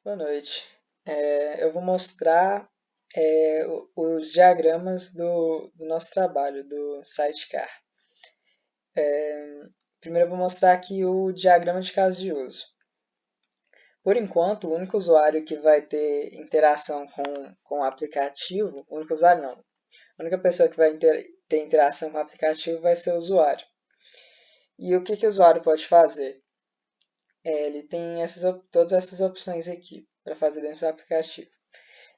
Boa noite. Eu vou mostrar os diagramas do nosso trabalho, do Sidecar. Primeiro eu vou mostrar aqui o diagrama de caso de uso. Por enquanto, o único usuário que vai ter interação com o aplicativo, o único usuário não, a única pessoa que vai ter interação com o aplicativo vai ser o usuário. E o que o usuário pode fazer? Ele tem todas essas opções aqui para fazer dentro do aplicativo.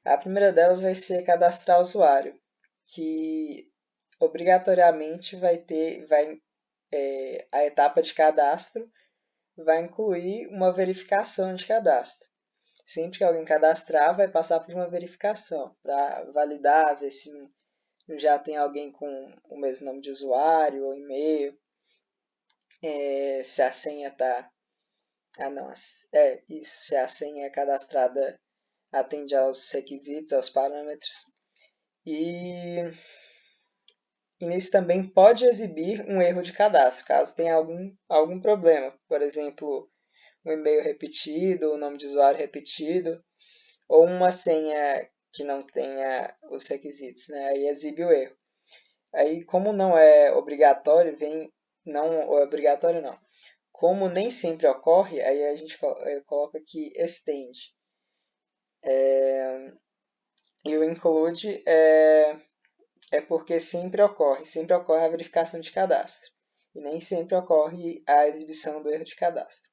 A primeira delas vai ser cadastrar usuário, que obrigatoriamente a etapa de cadastro vai incluir uma verificação de cadastro. Sempre que alguém cadastrar, vai passar por uma verificação para validar, ver se já tem alguém com o mesmo nome de usuário ou e-mail, se a senha está. Ah, não, isso, se a senha cadastrada atende aos requisitos, aos parâmetros. E nisso também pode exibir um erro de cadastro, caso tenha algum problema. Por exemplo, um e-mail repetido, o nome de usuário repetido, ou uma senha que não tenha os requisitos, né? Aí exibe o erro. Aí, como não é obrigatório, não é obrigatório não. Como nem sempre ocorre, aí a gente coloca aqui extend. E o include é porque sempre ocorre a verificação de cadastro. E nem sempre ocorre a exibição do erro de cadastro.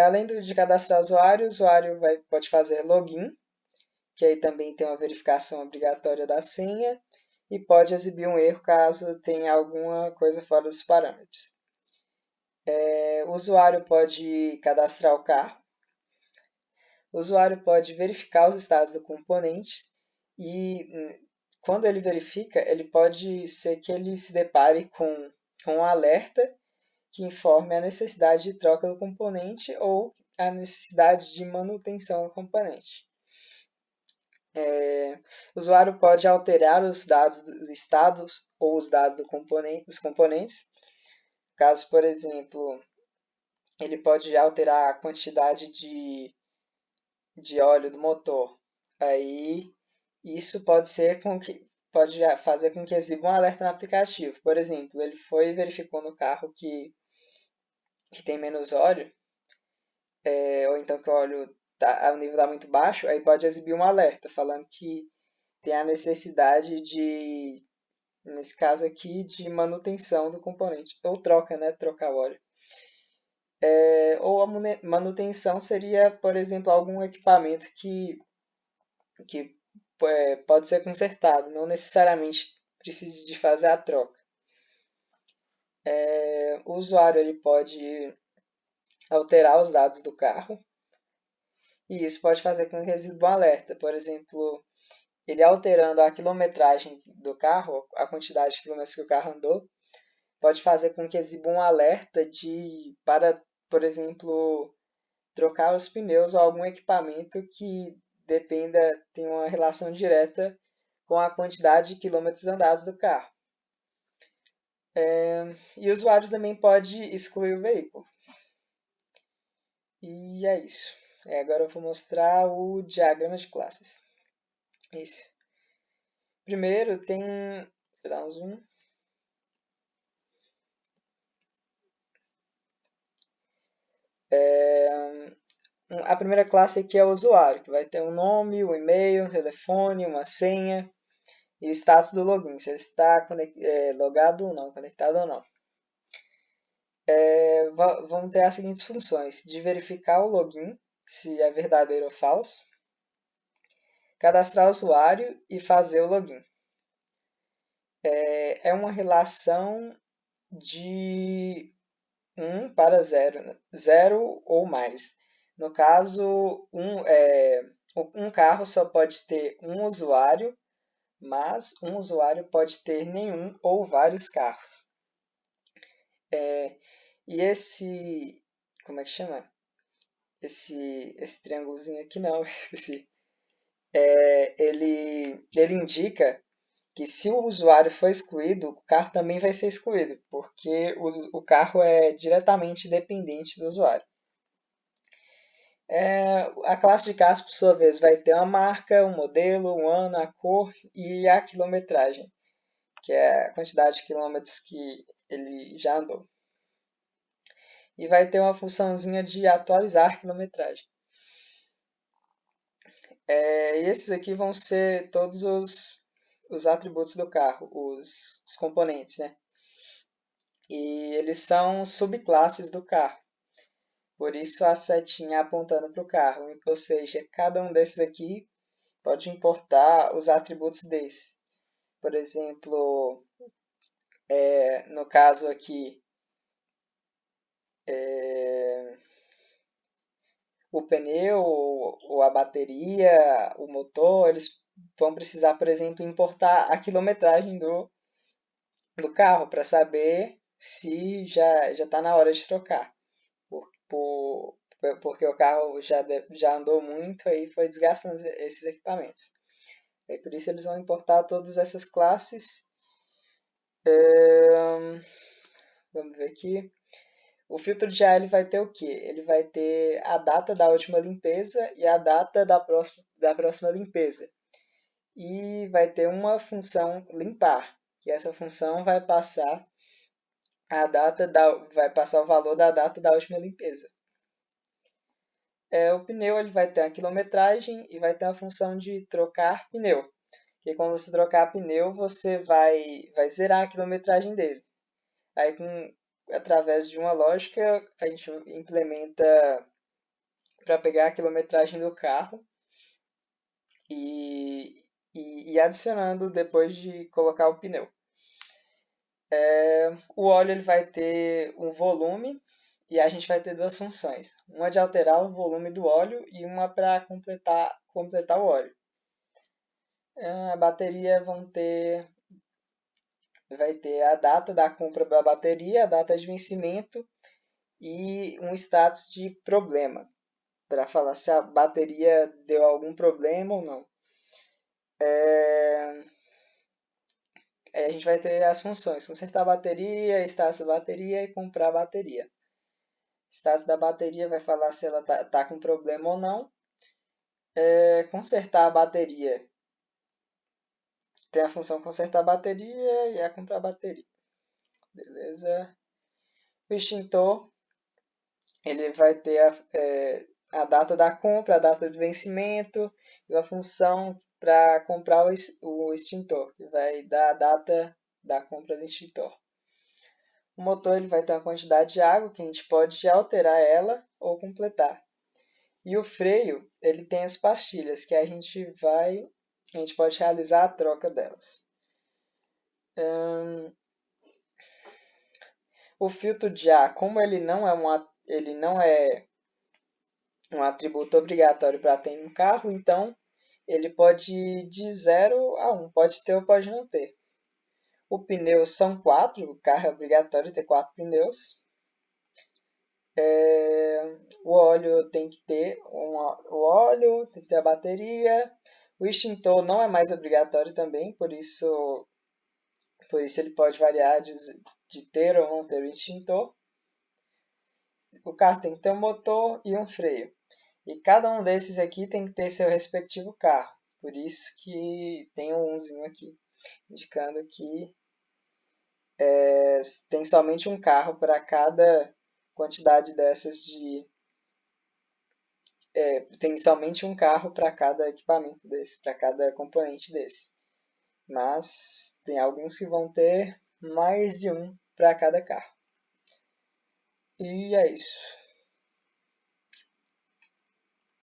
Além de cadastrar o usuário pode fazer login, que aí também tem uma verificação obrigatória da senha, e pode exibir um erro caso tenha alguma coisa fora dos parâmetros. O usuário pode cadastrar o carro, o usuário pode verificar os estados do componente e quando ele verifica, ele pode ser que ele se depare com um alerta que informe a necessidade de troca do componente ou a necessidade de manutenção do componente. O usuário pode alterar os dados dos estados ou os dados dos componentes. Caso, por exemplo, ele pode alterar a quantidade de óleo do motor. Aí isso pode fazer com que exiba um alerta no aplicativo. Por exemplo, ele foi e verificou no carro que tem menos óleo, ou então que o nível está muito baixo, aí pode exibir um alerta falando que tem a necessidade nesse caso aqui, de manutenção do componente, ou troca, né, trocar o óleo. Ou a manutenção seria, por exemplo, algum equipamento que pode ser consertado, não necessariamente precise de fazer a troca. O usuário ele pode alterar os dados do carro, e isso pode fazer com que exiba um alerta. Por exemplo, ele alterando a quilometragem do carro, a quantidade de quilômetros que o carro andou, pode fazer com que exiba um alerta para, por exemplo, trocar os pneus ou algum equipamento que tenha uma relação direta com a quantidade de quilômetros andados do carro. E o usuário também pode excluir o veículo. E é isso. Agora eu vou mostrar o diagrama de classes. Isso. Primeiro tem... Vou dar um zoom. A primeira classe aqui é o usuário, que vai ter um nome, um e-mail, um telefone, uma senha e o status do login, se ele está logado ou não, conectado ou não. Vão ter as seguintes funções: de verificar o login, se é verdadeiro ou falso, cadastrar o usuário e fazer o login. É uma relação de 1 para 0, 0 ou mais. No caso, um carro só pode ter um usuário, mas um usuário pode ter nenhum ou vários carros. E como é que chama? Esse triângulozinho aqui não, esqueci. Ele indica que se o usuário for excluído, o carro também vai ser excluído, porque o carro é diretamente dependente do usuário. A classe de carros, por sua vez, vai ter uma marca, um modelo, um ano, a cor e a quilometragem, que é a quantidade de quilômetros que ele já andou. E vai ter uma funçãozinha de atualizar a quilometragem. E esses aqui vão ser todos os atributos do carro, os componentes, né? E eles são subclasses do carro. Por isso a setinha apontando para o carro. Ou seja, cada um desses aqui pode importar os atributos desse. Por exemplo, no caso aqui, o pneu, ou a bateria, o motor, eles vão precisar, por exemplo, importar a quilometragem do carro para saber se já está na hora de trocar. Por, porque o carro já andou muito e foi desgastando esses equipamentos. E por isso eles vão importar todas essas classes. Vamos ver aqui. O filtro de ar ele vai ter o quê? Ele vai ter a data da última limpeza e a data da próxima limpeza. E vai ter uma função limpar, que essa função vai passar vai passar o valor da data da última limpeza. O pneu ele vai ter a quilometragem e vai ter a função de trocar pneu. Que quando você trocar pneu, você vai zerar a quilometragem dele. Aí, através de uma lógica, a gente implementa para pegar a quilometragem do carro e adicionando depois de colocar o pneu. O óleo ele vai ter um volume e a gente vai ter duas funções. Uma de alterar o volume do óleo e uma para completar o óleo. A bateria vai ter a data da compra da bateria, a data de vencimento e um status de problema, para falar se a bateria deu algum problema ou não. Aí a gente vai ter as funções: consertar a bateria, status da bateria e comprar a bateria. Status da bateria vai falar se ela tá com problema ou não. Consertar a bateria tem a função consertar a bateria e a comprar a bateria. Beleza? O extintor ele vai ter a data da compra, a data do vencimento e a função para comprar o extintor, que vai dar a data da compra do extintor. O motor ele vai ter uma quantidade de água que a gente pode alterar ela ou completar. E o freio ele tem as pastilhas que a gente pode realizar a troca delas. O filtro de ar, como ele não é um atributo obrigatório para ter um carro, então ele pode ir de 0 a 1, pode ter ou pode não ter. O pneu são 4, o carro é obrigatório ter 4 pneus. O óleo tem que ter o óleo, tem que ter a bateria. O extintor não é mais obrigatório também, por isso ele pode variar de ter ou não ter o extintor. O carro tem que ter um motor e um freio. E cada um desses aqui tem que ter seu respectivo carro. Por isso que tem um 1zinho aqui, indicando que tem somente um carro para cada quantidade dessas tem somente um carro para cada equipamento desse, para cada componente desse. Mas tem alguns que vão ter mais de um para cada carro. E é isso.